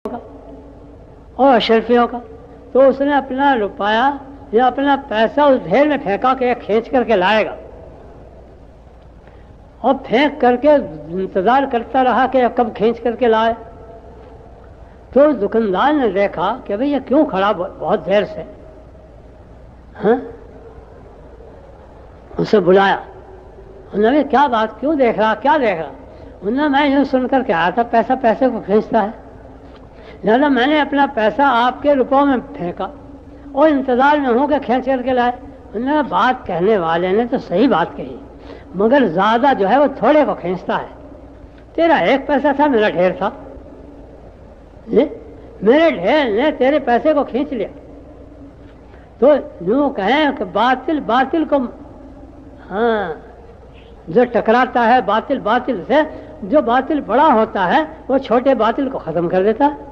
और अशरफियों का। तो उसने अपना रुपया या अपना पैसा उस ढेर में फेंका के खींच करके लाएगा और फेंक करके इंतजार करता रहा कि कब खींच करके लाए। तो दुकानदार ने देखा कि भाई ये क्यों खड़ा बहुत देर से। हाँ, उसे बुलाया। उन्होंने क्या बात, क्यों देख रहा, क्या देख रहा? उन्होंने मैं यूँ सुनकर के आया था पैसा पैसे को खींचता है, लिहाजा मैंने अपना पैसा आपके रुपयों में फेंका और इंतजार में हूँ कि खींच करके लाए। उन्होंने बात कहने वाले ने तो सही बात कही, मगर ज्यादा जो है वो थोड़े को खींचता है। तेरा एक पैसा था, मेरा ढेर था, मेरे ढेर ने तेरे पैसे को खींच लिया। तो यूँ कहें कि बातिल बातिल को, हाँ, जो टकराता है बातिल बातिल से, जो बातिल बड़ा होता है वो छोटे बातिल को खत्म कर देता है।